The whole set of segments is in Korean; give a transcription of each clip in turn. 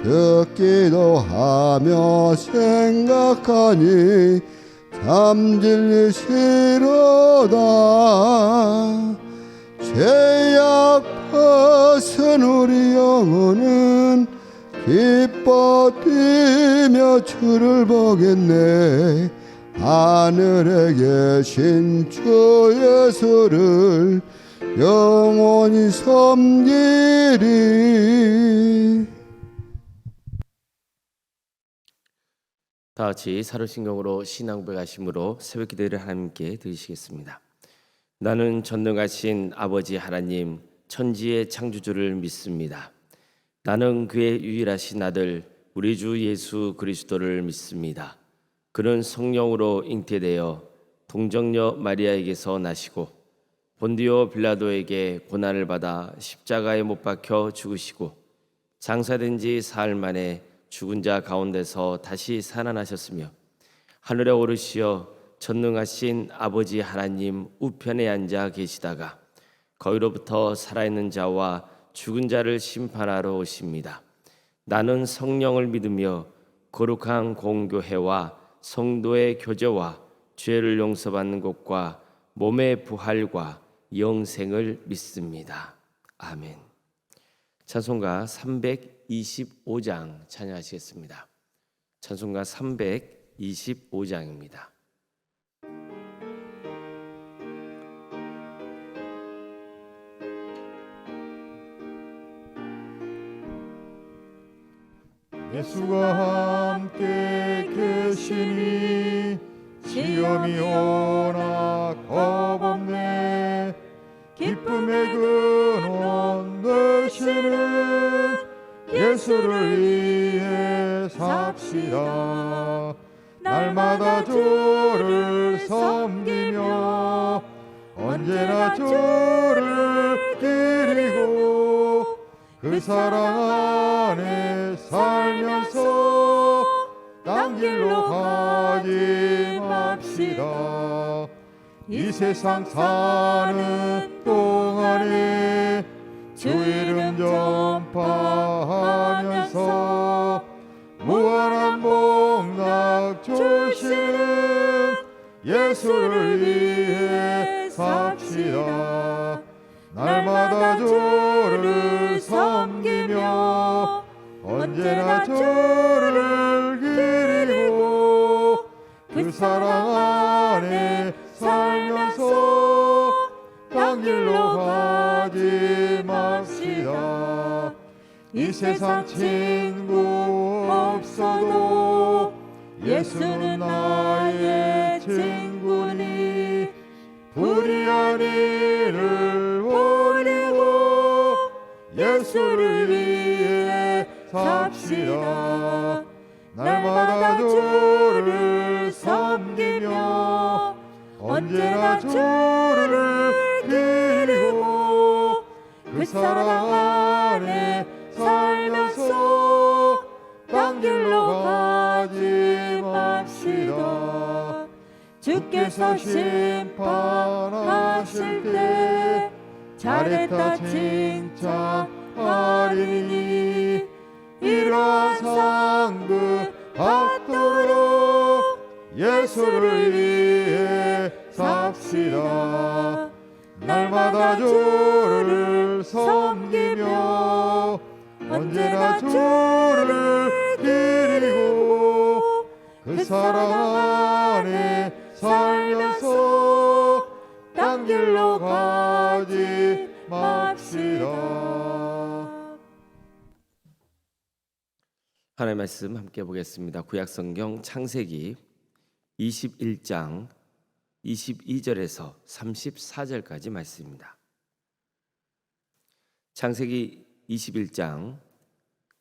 듣기도 하며 생각하니 참 진리시로다. 죄악 벗은 우리 영혼은 기뻐 뛰며 주를 보겠네. 하늘에 계신 주 예수를 영원히 섬기리. 다 같이 사도신경으로 신앙 고백하심으로 새벽 기도를 하나님께 드리시겠습니다. 나는 전능하신 아버지 하나님 천지의 창조주를 믿습니다. 나는 그의 유일하신 아들 우리 주 예수 그리스도를 믿습니다. 그는 성령으로 잉태되어 동정녀 마리아에게서 나시고 본디오 빌라도에게 고난을 받아 십자가에 못 박혀 죽으시고 장사된 지 사흘 만에 죽은 자 가운데서 다시 살아나셨으며 하늘에 오르시어 전능하신 아버지 하나님 우편에 앉아 계시다가 거기로부터 살아있는 자와 죽은 자를 심판하러 오십니다. 나는 성령을 믿으며 거룩한 공교회와 성도의 교제와 죄를 용서받는 것과 몸의 부활과 영생을 믿습니다. 아멘. 찬송가 325장 찬양하시겠습니다. 찬송가 325장입니다. 예수가 함께 계시니 시험이 오나 겁없네. 기쁨의 근원 되시는 예수를 위해 삽시다. 날마다 주를 섬기며 언제나 주를 기리고 그 사랑 안에 살면서 딴 길로 가지 맙시다. 이 세상 사는 동안에 주 이름 전파하면서 무한한 복락 주시는 예수를 위해 삽시다. 날마다 주를 섬기며 언제나 주를 기리고 그 사랑 안에 살면서 딴 길로 가지 맙시다. 이 세상 친구 없어도 예수는 나의 친구니 불의한 일을 버리고 예수를 위해 삽시다. 날마다 주를 섬기며 언제나 주를 기리고 그 사랑 안에 살면서 딴 길로 가지 맙시다. 주께서 심판하실 때 잘했다 칭찬하리니 이러한 상급 받도록 예수를 위해 삽시다. 날마다 주를 섬기며 언제나 주를 기리고 그 사랑 안에 살면서 딴 길로 가지 맙시다. 하나님의 말씀 함께 보겠습니다. 구약성경 창세기 21장 22절에서 34절까지 말씀입니다. 창세기 21장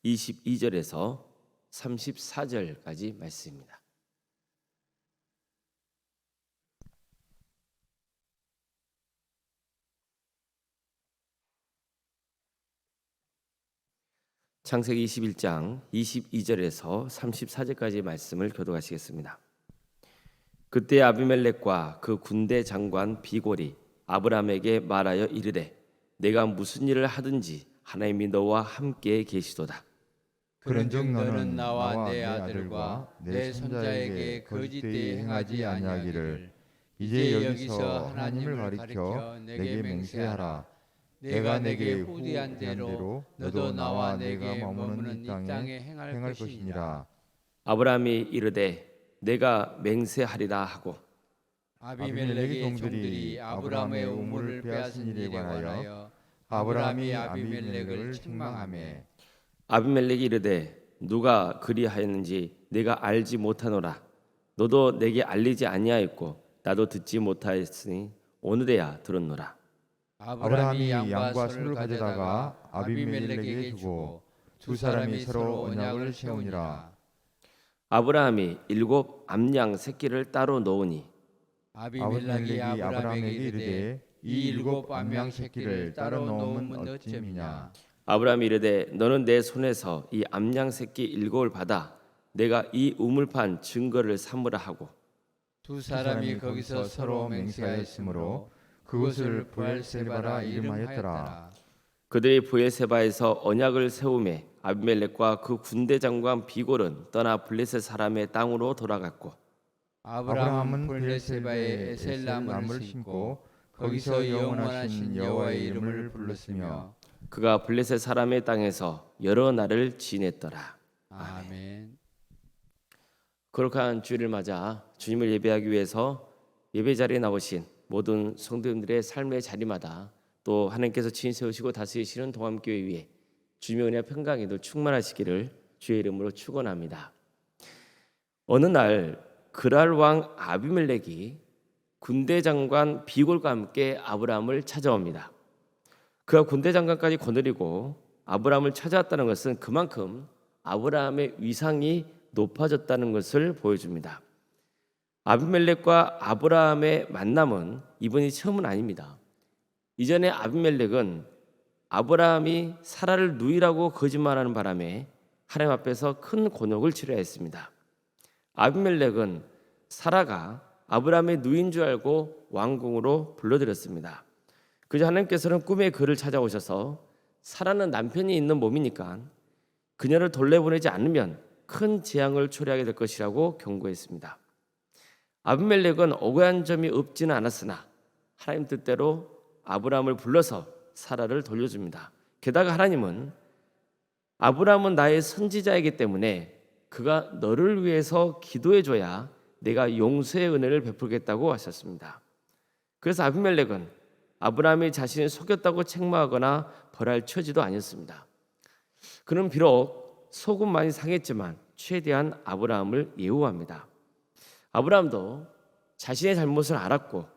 22절에서 34절까지 말씀입니다. 창세기 21장 22절에서 34절까지 말씀을 교독하시겠습니다. 그때 아비멜렉과 그 군대 장관 비골이 아브라함에게 말하여 이르되 내가 무슨 일을 하든지 하나님이 너와 함께 계시도다. 그런즉 너는 나와 내 아들과 내 손자에게 거짓되이 행하지 아니하기를 이제 여기서 하나님을 가리켜 내게 맹세하라. 내가 내게 후대한 대로 너도 나와 내가 머무는 이 땅에 행할 것이니라. 아브라함이 이르되 내가 맹세하리라 하고 아비멜렉의 종들이 아브라함의 우물을 빼앗은 일에 관하여 아브라함이 아비멜렉을 책망하매 아비멜렉이 이르되 누가 그리하였는지 내가 알지 못하노라. 너도 내게 알리지 아니하였고 나도 듣지 못하였으니 오늘에야 들었노라. 아브라함이 양과 소를 가져다가 아비멜렉에게 주고 두 사람이 서로 언약을 세우니라. 아브라함이 7 암양 새끼를 따로 놓으니 아비멜렉이 아브라함에게 이르되 이 7 암양 새끼를 따로 놓으면 어찌미냐. 아브라함이 이르되 너는 내 손에서 이 암양 새끼 7을 받아 내가 이 우물판 증거를 삼으라 하고 두 사람이 거기서 서로 맹세하였으므로 그것을 브엘세바라 이름하였더라. 그들이 브엘세바에서 언약을 세우매 아비멜렉과 그 군대 장관 비골은 떠나 블레셋 사람의 땅으로 돌아갔고 아브라함은 브엘세바에 에셀나무를 심고 거기서 영원하신 여호와의 이름을 불렀으며 그가 블레셋 사람의 땅에서 여러 날을 지냈더라. 아멘. 거룩한 주일을 맞아 주님을 예배하기 위해서 예배 자리에 나오신 모든 성도님들의 삶의 자리마다 또 하나님께서 친 세우시고 다스리시는 동암교회 위에 주님의 은혜와 평강이 늘 충만하시기를 주의 이름으로 축원합니다. 어느 날 그랄 왕 아비멜렉이 군대 장관 비골과 함께 아브라함을 찾아옵니다. 그가 군대 장관까지 거느리고 아브라함을 찾아왔다는 것은 그만큼 아브라함의 위상이 높아졌다는 것을 보여줍니다. 아비멜렉과 아브라함의 만남은 이번이 처음은 아닙니다. 이전에 아비멜렉은 아브라함이 사라를 누이라고 거짓말하는 바람에 하나님 앞에서 큰 곤욕을 치러야 했습니다. 아비멜렉은 사라가 아브라함의 누이인 줄 알고 왕궁으로 불러들였습니다. 그저 하나님께서는 꿈에 그를 찾아오셔서 사라는 남편이 있는 몸이니까 그녀를 돌려보내지 않으면 큰 재앙을 초래하게 될 것이라고 경고했습니다. 아비멜렉은 억울한 점이 없지는 않았으나 하나님 뜻대로 아브라함을 불러서 사라를 돌려줍니다. 게다가 하나님은 아브라함은 나의 선지자이기 때문에 그가 너를 위해서 기도해줘야 내가 용서의 은혜를 베풀겠다고 하셨습니다. 그래서 아비멜렉은 아브라함이 자신을 속였다고 책망하거나 벌할 처지도 아니었습니다. 그는 비록 속은 많이 상했지만 최대한 아브라함을 예우합니다. 아브라함도 자신의 잘못을 알았고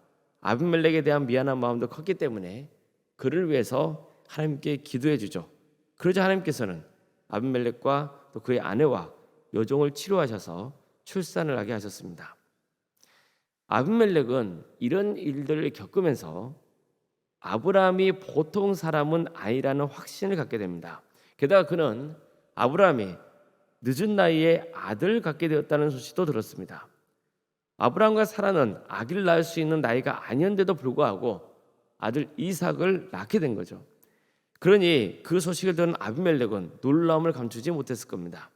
아비멜렉에 대한 미안한 마음도 컸기 때문에 그를 위해서 하나님께 기도해 주죠. 그러자 하나님께서는 아비멜렉과 또 그의 아내와 여종을 치료하셔서 출산을 하게 하셨습니다. 아비멜렉은 이런 일들을 겪으면서 아브라함이 보통 사람은 아니라는 확신을 갖게 됩니다. 게다가 그는 아브라함이 늦은 나이에 아들을 갖게 되었다는 소식도 들었습니다. 아브라함과 사라는 아기를 낳을 수 있는 나이가 아니었는데도 불구하고 아들 이삭을 낳게 된 거죠. 그러니 그 소식을 들은 아비멜렉은 놀라움을 감추지 못했을 겁니다.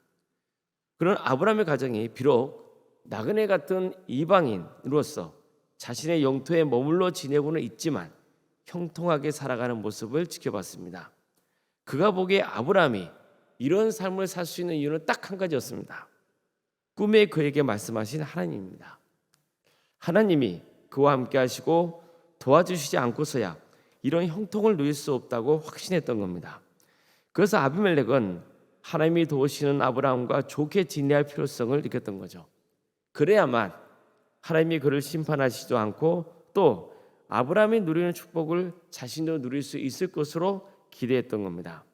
그런 아브라함의 가정이 비록 나그네 같은 이방인으로서 자신의 영토에 머물러 지내고는 있지만 형통하게 살아가는 모습을 지켜봤습니다. 그가 보기에 아브라함이 이런 삶을 살 수 있는 이유는 딱 한 가지였습니다. 꿈에 그에게 말씀하신 하나님입니다. 하나님이 그와 함께 하시고 도와주시지 않고서야 이런 형통을 누릴 수 없다고 확신했던 겁니다. 그래서 아비멜렉은 하나님이 도우시는 아브라함과 좋게 지내야 할 필요성을 느꼈던 거죠. 그래야만 하나님이 그를 심판하시지도 않고 또 아브라함이 누리는 축복을 자신도 누릴 수 있을 것으로 기대했던 겁니다.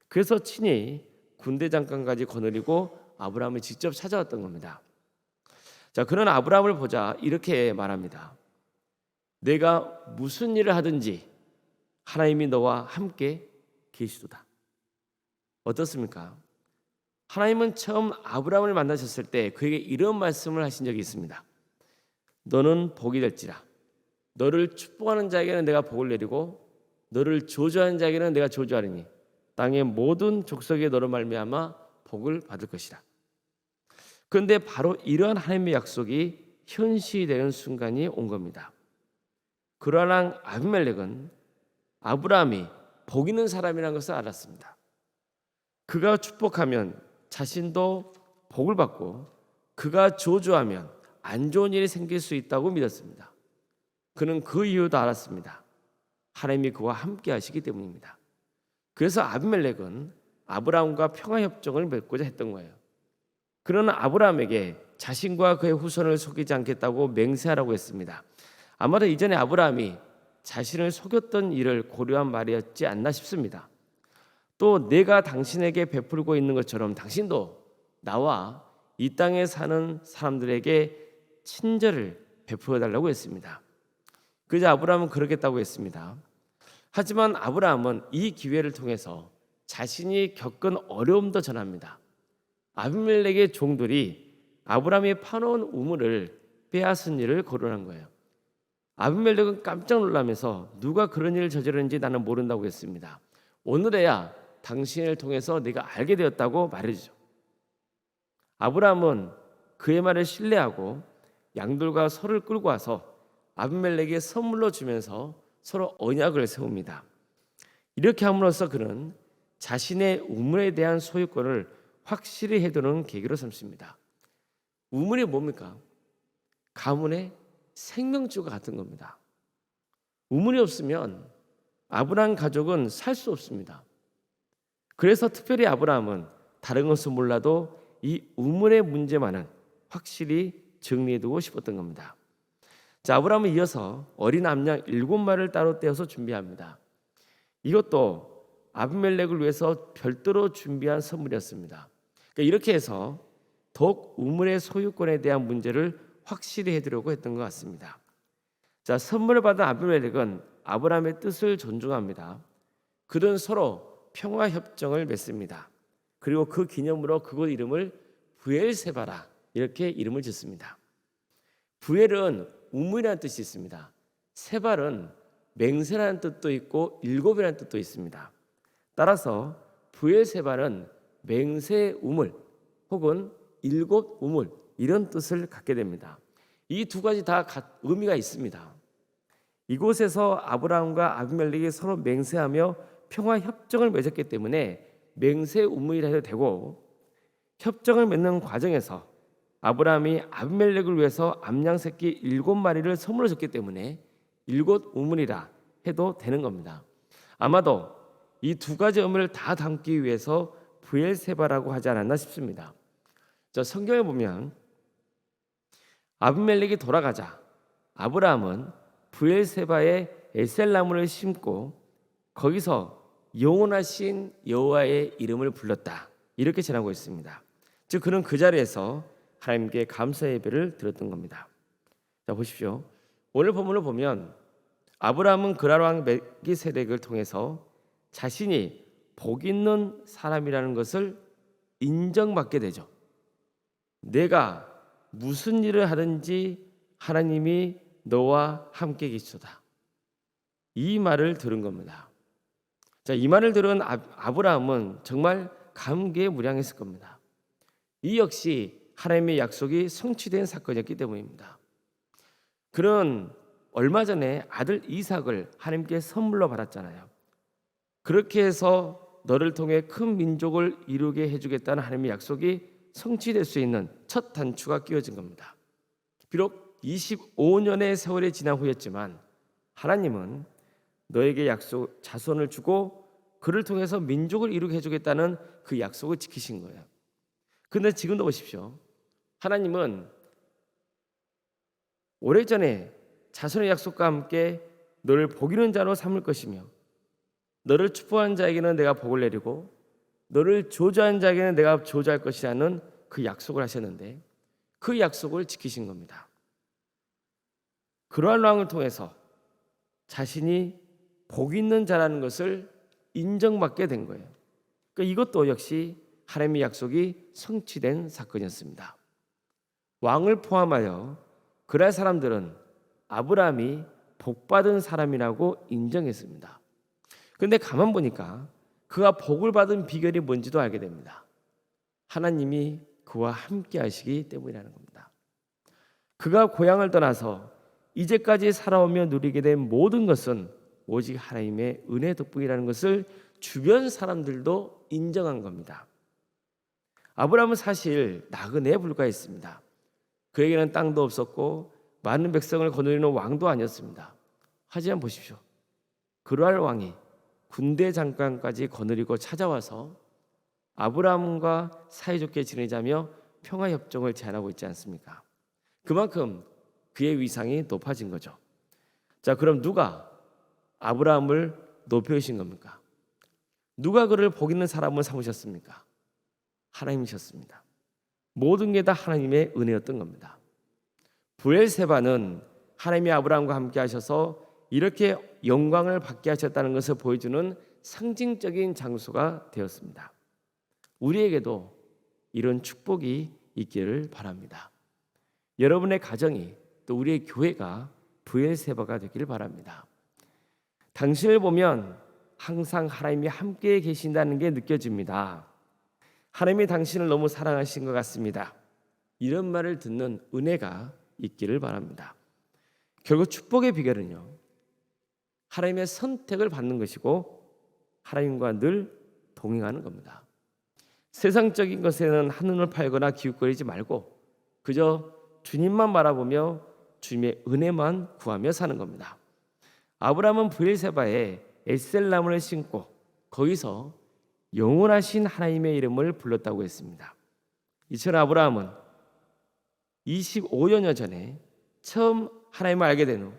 그래서 친히 군대 장관까지 거느리고 아브라함을 직접 찾아왔던 겁니다. 자, 그런 아브라함을 보자 이렇게 말합니다. 내가 무슨 일을 하든지 하나님이 너와 함께 계시도다. 어떻습니까? 하나님은 처음 아브라함을 만나셨을 때 그에게 이런 말씀을 하신 적이 있습니다. 너는 복이 될지라. 너를 축복하는 자에게는 내가 복을 내리고 너를 저주하는 자에게는 내가 저주하리니 땅의 모든 족속에 너로 말미암아 복을 받을 것이라. 그런데 바로 이러한 하나님의 약속이 현실이 되는 순간이 온 겁니다. 그러나 아비멜렉은 아브라함이 복 있는 사람이라는 것을 알았습니다. 그가 축복하면 자신도 복을 받고 그가 저주하면 안 좋은 일이 생길 수 있다고 믿었습니다. 그는 그 이유도 알았습니다. 하나님이 그와 함께 하시기 때문입니다. 그래서 아비멜렉은 아브라함과 평화협정을 맺고자 했던 거예요. 그러나 아브라함에게 자신과 그의 후손을 속이지 않겠다고 맹세하라고 했습니다. 아마도 이전에 아브라함이 자신을 속였던 일을 고려한 말이었지 않나 싶습니다. 또 내가 당신에게 베풀고 있는 것처럼 당신도 나와 이 땅에 사는 사람들에게 친절을 베풀어 달라고 했습니다. 그래서 아브라함은 그러겠다고 했습니다. 하지만 아브라함은 이 기회를 통해서 자신이 겪은 어려움도 전합니다. 아비멜렉의 종들이 아브라함이 파놓은 우물을 빼앗은 일을 거론한 거예요. 아비멜렉은 깜짝 놀라면서 누가 그런 일을 저질렀는지 나는 모른다고 했습니다. 오늘에야 당신을 통해서 내가 알게 되었다고 말해주죠. 아브라함은 그의 말을 신뢰하고 양들과 소를 끌고 와서 아비멜렉에게 선물로 주면서 서로 언약을 세웁니다. 이렇게 함으로써 그는 자신의 우물에 대한 소유권을 확실히 해두는 계기로 삼습니다. 우물이 뭡니까? 가문의 생명줄과 같은 겁니다. 우물이 없으면 아브라함 가족은 살 수 없습니다. 그래서 특별히 아브라함은 다른 것은 몰라도 이 우물의 문제만은 확실히 정리해두고 싶었던 겁니다. 자, 아브라함은 이어서 어린 암양 7마리를 따로 떼어서 준비합니다. 이것도 아비멜렉을 위해서 별도로 준비한 선물이었습니다. 그러니까 이렇게 해서 더욱 우물의 소유권에 대한 문제를 확실히 해두려고 했던 것 같습니다. 자, 선물을 받은 아비멜렉은 아브라함의 뜻을 존중합니다. 그들은 서로 평화 협정을 맺습니다. 그리고 그 기념으로 그곳 이름을 브엘세바라 이렇게 이름을 짓습니다. 브엘은 우물이라는 뜻이 있습니다. 세발은 맹세라는 뜻도 있고 일곱이라는 뜻도 있습니다. 따라서 브엘세발은 맹세 우물 혹은 일곱 우물 이런 뜻을 갖게 됩니다. 이 두 가지 다 의미가 있습니다. 이곳에서 아브라함과 아비멜렉이 서로 맹세하며 평화 협정을 맺었기 때문에 맹세 우물이라 해도 되고, 협정을 맺는 과정에서 아브라함이 아비멜렉을 위해서 암양 새끼 7마리를 선물로 줬기 때문에 일곱 우물이라 해도 되는 겁니다. 아마도 이 두 가지 의미를 다 담기 위해서 브엘세바라고 하지 않았나 싶습니다. 자, 성경에 보면 아비멜렉이 돌아가자 아브라함은 브엘세바에 에셀나무를 심고 거기서 영원하신 여호와의 이름을 불렀다 이렇게 전하고 있습니다. 즉 그는 그 자리에서 하나님께 감사 예배를 드렸던 겁니다. 자, 보십시오. 오늘 본문을 보면 아브라함은 그랄 왕 멜기세덱을 통해서 자신이 복 있는 사람이라는 것을 인정받게 되죠. 내가 무슨 일을 하든지 하나님이 너와 함께 계시도다. 이 말을 들은 겁니다. 자, 이 말을 들은 아브라함은 정말 감개에 무량했을 겁니다. 이 역시 하나님의 약속이 성취된 사건이었기 때문입니다. 그는 얼마 전에 아들 이삭을 하나님께 선물로 받았잖아요. 그렇게 해서 너를 통해 큰 민족을 이루게 해주겠다는 하나님의 약속이 성취될 수 있는 첫 단추가 끼워진 겁니다. 비록 25년의 세월이 지난 후였지만 하나님은 너에게 자손을 주고 그를 통해서 민족을 이루게 해주겠다는 그 약속을 지키신 거예요. 그런데 지금도 보십시오. 하나님은 오래전에 자손의 약속과 함께 너를 복 있는 자로 삼을 것이며 너를 축복한 자에게는 내가 복을 내리고 너를 저주한 자에게는 내가 저주할 것이라는 그 약속을 하셨는데 그 약속을 지키신 겁니다. 그러한 왕을 통해서 자신이 복 있는 자라는 것을 인정받게 된 거예요. 그러니까 이것도 역시 하나님의 약속이 성취된 사건이었습니다. 왕을 포함하여 그랄 사람들은 아브라함이 복받은 사람이라고 인정했습니다. 그런데 가만 보니까 그가 복을 받은 비결이 뭔지도 알게 됩니다. 하나님이 그와 함께 하시기 때문이라는 겁니다. 그가 고향을 떠나서 이제까지 살아오며 누리게 된 모든 것은 오직 하나님의 은혜 덕분이라는 것을 주변 사람들도 인정한 겁니다. 아브라함은 사실 나그네에 불과했습니다. 그에게는 땅도 없었고 많은 백성을 거느리는 왕도 아니었습니다. 하지만 보십시오. 그러할 왕이 군대 장관까지 거느리고 찾아와서 아브라함과 사이좋게 지내자며 평화협정을 제안하고 있지 않습니까? 그만큼 그의 위상이 높아진 거죠. 자, 그럼 누가 아브라함을 높여주신 겁니까? 누가 그를 복 있는 사람을 삼으셨습니까? 하나님이셨습니다. 모든 게 다 하나님의 은혜였던 겁니다. 브엘세바는 하나님이 아브라함과 함께 하셔서 이렇게 영광을 받게 하셨다는 것을 보여주는 상징적인 장소가 되었습니다. 우리에게도 이런 축복이 있기를 바랍니다. 여러분의 가정이 또 우리의 교회가 브엘세바가 되기를 바랍니다. 당신을 보면 항상 하나님이 함께 계신다는 게 느껴집니다. 하나님이 당신을 너무 사랑하신 것 같습니다. 이런 말을 듣는 은혜가 있기를 바랍니다. 결국 축복의 비결은요, 하나님의 선택을 받는 것이고 하나님과 늘 동행하는 겁니다. 세상적인 것에는 한눈을 팔거나 기웃거리지 말고 그저 주님만 바라보며 주님의 은혜만 구하며 사는 겁니다. 아브라함은 브엘세바에 에셀나무를 심고 거기서 영원하신 하나님의 이름을 불렀다고 했습니다. 이처럼 아브라함은 25년여 전에 처음 하나님을 알게 된 후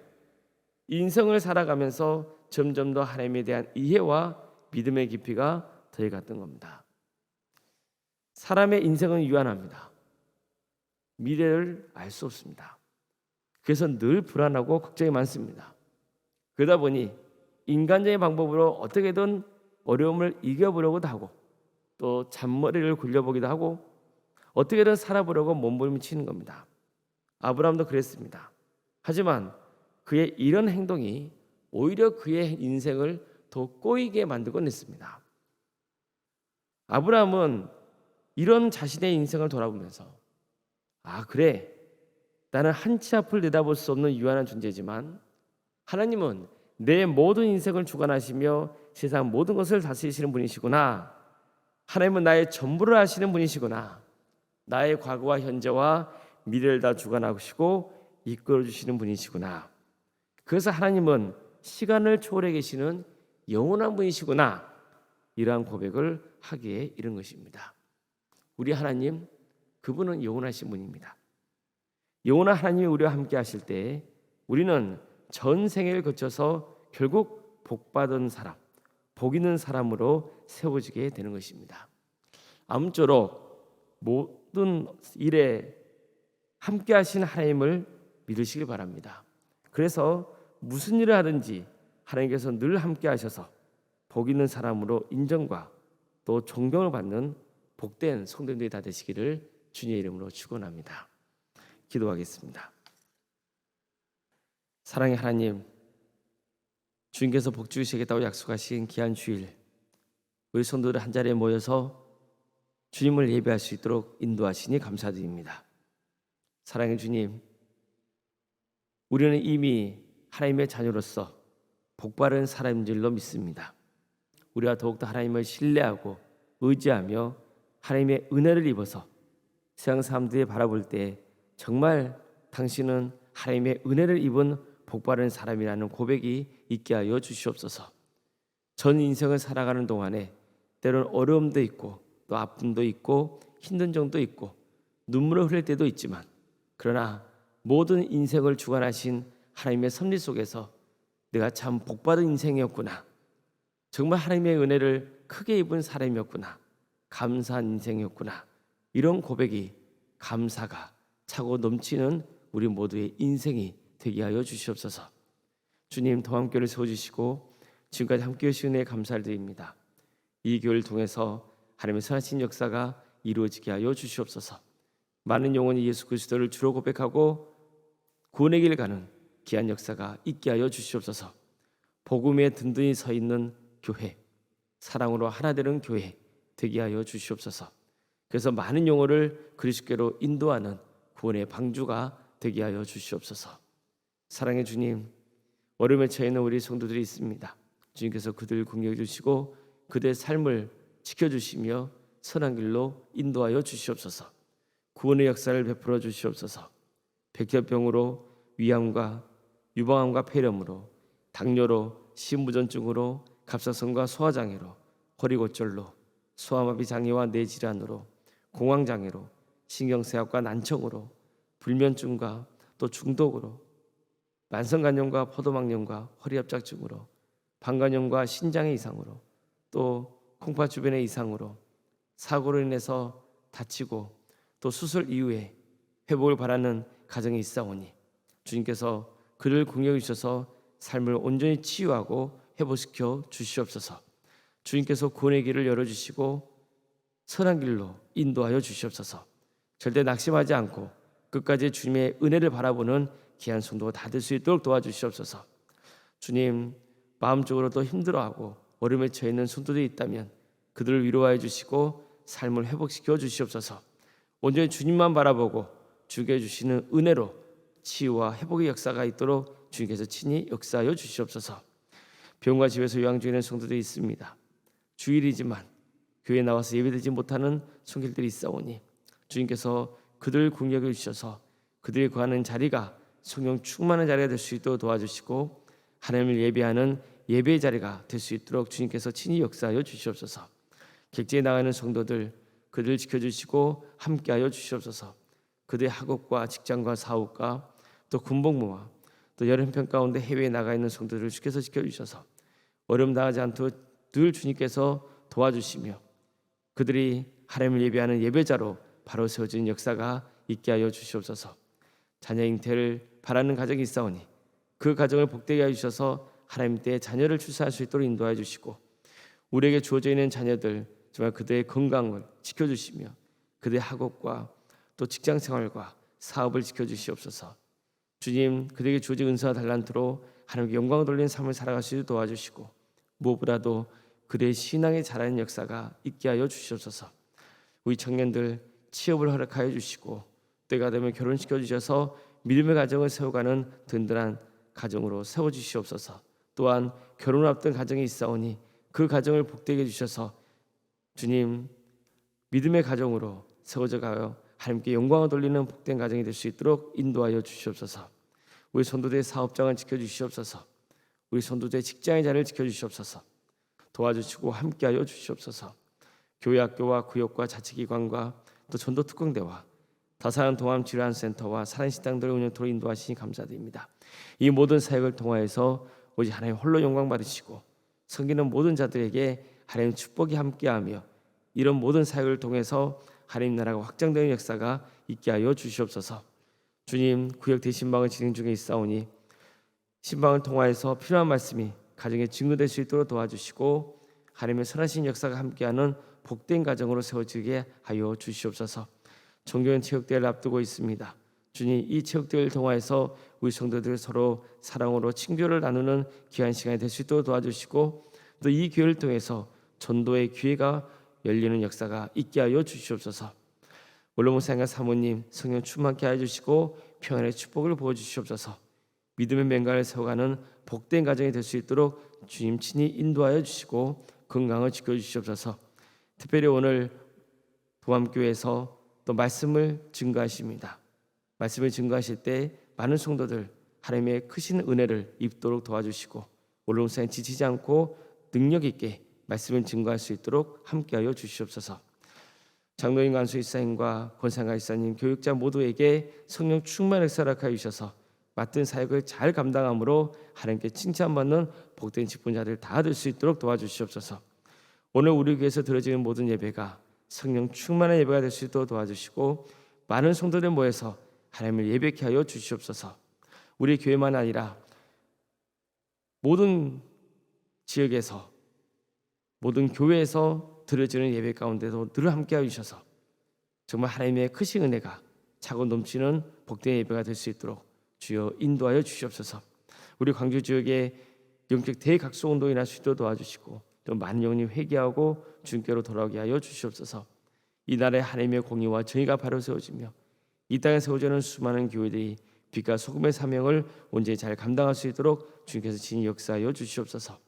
인생을 살아가면서 점점 더 하나님에 대한 이해와 믿음의 깊이가 더해갔던 겁니다. 사람의 인생은 유한합니다. 미래를 알 수 없습니다. 그래서 늘 불안하고 걱정이 많습니다. 그러다 보니 인간적인 방법으로 어떻게든 어려움을 이겨보려고도 하고 또 잔머리를 굴려보기도 하고 어떻게든 살아보려고 몸부림치는 겁니다. 아브라함도 그랬습니다. 하지만 그의 이런 행동이 오히려 그의 인생을 더 꼬이게 만들곤 했습니다. 아브라함은 이런 자신의 인생을 돌아보면서 그래, 나는 한치 앞을 내다볼 수 없는 유한한 존재지만 하나님은 내 모든 인생을 주관하시며 세상 모든 것을 다스리시는 분이시구나. 하나님은 나의 전부를 아시는 분이시구나. 나의 과거와 현재와 미래를 다 주관하시고 이끌어주시는 분이시구나. 그래서 하나님은 시간을 초월해 계시는 영원한 분이시구나. 이러한 고백을 하기에 이른 것입니다. 우리 하나님, 그분은 영원하신 분입니다. 영원한 하나님이 우리와 함께 하실 때 우리는 전 생애를 거쳐서 결국 복받은 사람, 복 있는 사람으로 세워지게 되는 것입니다. 아무쪼록 모든 일에 함께 하신 하나님을 믿으시길 바랍니다. 그래서 무슨 일을 하든지 하나님께서 늘 함께 하셔서 복 있는 사람으로 인정과 또 존경을 받는 복된 성도님들이 다 되시기를 주님의 이름으로 축원합니다. 기도하겠습니다. 사랑의 하나님, 주님께서 복 주시겠다고 약속하신 귀한 주일, 우리 성도들 한자리에 모여서 주님을 예배할 수 있도록 인도하시니 감사드립니다. 사랑의 주님, 우리는 이미 하나님의 자녀로서 복받은 사람인 줄로 믿습니다. 우리가 더욱더 하나님을 신뢰하고 의지하며 하나님의 은혜를 입어서 세상 사람들이 바라볼 때 정말 당신은 하나님의 은혜를 입은 복받은 사람이라는 고백이 있게 하여 주시옵소서. 전 인생을 살아가는 동안에 때로는 어려움도 있고 또 아픔도 있고 힘든 점도 있고 눈물을 흘릴 때도 있지만 그러나 모든 인생을 주관하신 하나님의 섭리 속에서 내가 참 복받은 인생이었구나, 정말 하나님의 은혜를 크게 입은 사람이었구나, 감사한 인생이었구나, 이런 고백이 감사가 차고 넘치는 우리 모두의 인생이 되게 하여 주시옵소서. 주님, 동함교회를 세워주시고 지금까지 함께해 주신 은혜에 감사를 드립니다. 이 교회를 통해서 하나님의 선하신 역사가 이루어지게 하여 주시옵소서. 많은 영혼이 예수 그리스도를 주로 고백하고 구원의 길을 가는 귀한 역사가 있게 하여 주시옵소서. 복음에 든든히 서 있는 교회, 사랑으로 하나 되는 교회 되게 하여 주시옵소서. 그래서 많은 영혼을 그리스도께로 인도하는 구원의 방주가 되게 하여 주시옵소서. 사랑의 주님, 어려움에 처해 있는 우리 성도들이 있습니다. 주님께서 그들을 공격해 주시고 그들의 삶을 지켜주시며 선한 길로 인도하여 주시옵소서. 구원의 역사를 베풀어 주시옵소서. 백혈병으로, 위암과 유방암과 폐렴으로, 당뇨로, 심부전증으로, 갑상선과 소화장애로, 허리골절로, 소아마비 장애와 뇌질환으로, 공황장애로, 신경쇠약과 난청으로, 불면증과 또 중독으로, 만성간염과 포도막염과 허리합작증으로, 방광염과 신장의 이상으로, 또 콩팥 주변의 이상으로, 사고로 인해서 다치고 또 수술 이후에 회복을 바라는 가정이 있사오니 주님께서 그를 공격해 주셔서 삶을 온전히 치유하고 회복시켜 주시옵소서. 주님께서 구원의 길을 열어주시고 선한 길로 인도하여 주시옵소서. 절대 낙심하지 않고 끝까지 주님의 은혜를 바라보는 귀한 성도가 다 될 수 있도록 도와주시옵소서. 주님, 마음적으로도 힘들어하고 어려움에 처해 있는 성도들이 있다면 그들을 위로하여 주시고 삶을 회복시켜 주시옵소서. 온전히 주님만 바라보고 주께 주시는 은혜로 치유와 회복의 역사가 있도록 주님께서 친히 역사하여 주시옵소서. 병과 집에서 요양 중에 있는 성도들이 있습니다. 주일이지만 교회에 나와서 예배드리지 못하는 성길들이 있사오니 주님께서 그들을 공격해 주셔서 그들이 거하는 자리가 성령 충만한 자리가 될 수 있도록 도와주시고 하나님을 예배하는 예배의 자리가 될 수 있도록 주님께서 친히 역사하여 주시옵소서. 객지에 나가는 성도들 그들을 지켜주시고 함께하여 주시옵소서. 그들의 학업과 직장과 사업과 또 군복무와 또 여름편 가운데 해외에 나가 있는 성도들을 주께서 지켜주셔서 어려움 당하지 않도록 늘 주님께서 도와주시며 그들이 하나님을 예배하는 예배자로 바로 세워지는 역사가 있게 하여 주시옵소서. 자녀 잉태를 바라는 가정이 있사오니 그 가정을 복되게 하여 주셔서 하나님 때 자녀를 출산할 수 있도록 인도하여 주시고 우리에게 주어져 있는 자녀들 정말 그들의 건강을 지켜주시며 그들의 학업과 또 직장생활과 사업을 지켜주시옵소서. 주님, 그들에게 주어진 은사와 달란트로 하나님께 영광을 돌리는 삶을 살아갈 수 있도록 도와주시고 무엇보다도 그들의 신앙에 자라는 역사가 있게 하여 주시옵소서. 우리 청년들 취업을 허락하여 주시고 때가 되면 결혼시켜 주셔서 믿음의 가정을 세워가는 든든한 가정으로 세워주시옵소서. 또한 결혼을 앞둔 가정이 있사오니 그 가정을 복되게 해주셔서 주님 믿음의 가정으로 세워져 가요 하나님께 영광을 돌리는 복된 가정이 될 수 있도록 인도하여 주시옵소서. 우리 성도들의 사업장을 지켜주시옵소서. 우리 성도들의 직장의 자리를 지켜주시옵소서. 도와주시고 함께하여 주시옵소서. 교회 학교와 구역과 자치기관과 또 전도특공대와 다사랑 동암질환센터와 사랑식당들을 운영토록 인도하시니 감사드립니다. 이 모든 사역을 통하여서 오직 하나님 홀로 영광 받으시고 섬기는 모든 자들에게 하나님 축복이 함께하며 이런 모든 사역을 통해서 하나님 나라가 확장되는 역사가 있게 하여 주시옵소서. 주님, 구역 대신방을 진행 중에 있사오니 신방을 통하여서 필요한 말씀이 가정에 증거될 수 있도록 도와주시고 하나님의 선하신 역사가 함께하는 복된 가정으로 세워지게 하여 주시옵소서. 종교연 체육대회를 앞두고 있습니다. 주님, 이 체육대회를 통하여서 우리 성도들 서로 사랑으로 친교를 나누는 귀한 시간이 될 수 있도록 도와주시고 또 이 기회를 통해서 전도의 기회가 열리는 역사가 있게 하여 주시옵소서. 원로목사님과 사모님 성령 충만케 하여 주시고 평안의 축복을 부어주시옵소서. 믿음의 맹가를 세워가는 복된 가정이 될 수 있도록 주님 친히 인도하여 주시고 건강을 지켜주시옵소서. 특별히 오늘 도암교회에서 또 말씀을 증거하십니다. 말씀을 증거하실 때 많은 성도들 하나님의 크신 은혜를 입도록 도와주시고 원로목사님 지치지 않고 능력 있게 말씀을 증거할 수 있도록 함께하여 주시옵소서. 장로인 간수 이사님과 권상가 이사님 교육자 모두에게 성령 충만을 허락하여 주셔서 맡은 사역을 잘 감당함으로 하나님께 칭찬받는 복된 직분자들 다 될 수 있도록 도와주시옵소서. 오늘 우리 교회에서 드려지는 모든 예배가 성령 충만한 예배가 될 수 있도록 도와주시고 많은 성도들 모여서 하나님을 예배케 하여 주시옵소서. 우리 교회만 아니라 모든 지역에서 모든 교회에서 드려지는 예배 가운데도 늘 함께하여 주셔서 정말 하나님의 크신 은혜가 차고 넘치는 복된 예배가 될 수 있도록 주여 인도하여 주시옵소서. 우리 광주 지역에 영적 대각소 운동이 날 수 있도록 도와주시고 또 많은 영혼이 회개하고 주님께로 돌아오게 하여 주시옵소서. 이 나라의 하나님의 공의와 정의가 바로 세워지며 이 땅에 세워지는 수많은 교회들이 빛과 소금의 사명을 온전히 잘 감당할 수 있도록 주님께서 친히 역사하여 주시옵소서.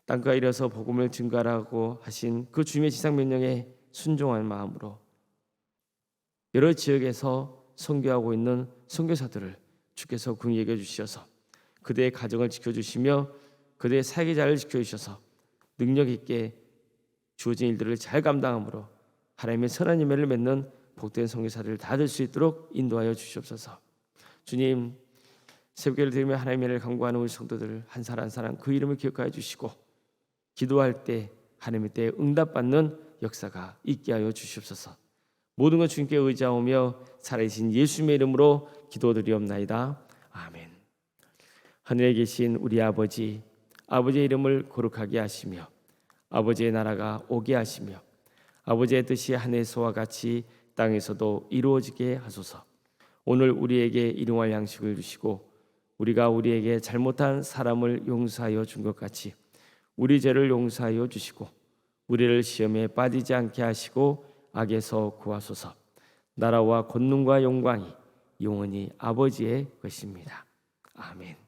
땅과 일어서 복음을 증거하라고 하신 그 주님의 지상 명령에 순종한 마음으로 여러 지역에서 선교하고 있는 선교사들을 주께서 긍휼히 여겨 주시어서 그들의 가정을 지켜주시며 그들의 사역자를 지켜주셔서 능력 있게 주어진 일들을 잘 감당함으로 하나님의 선한 열매를 맺는 복된 선교사들을 다 될 수 있도록 인도하여 주시옵소서. 주님, 새벽기를 드리며 하나님의 은혜를 간구하는 우리 성도들 한 사람 한 사람 그 이름을 기억하여 주시고 기도할 때 하나님의 때에 응답받는 역사가 있게 하여 주시옵소서. 모든 것 주님께 의지하오며 살아계신 예수님의 이름으로 기도드리옵나이다. 아멘. 하늘에 계신 우리 아버지, 아버지의 이름을 거룩하게 하시며 아버지의 나라가 오게 하시며 아버지의 뜻이 하늘에서와 같이 땅에서도 이루어지게 하소서. 오늘 우리에게 일용할 양식을 주시고 우리가 우리에게 잘못한 사람을 용서하여 준 것 같이 우리 죄를 용서하여 주시고 우리를 시험에 빠지지 않게 하시고 악에서 구하소서. 나라와 권능과 영광이 영원히 아버지의 것입니다. 아멘.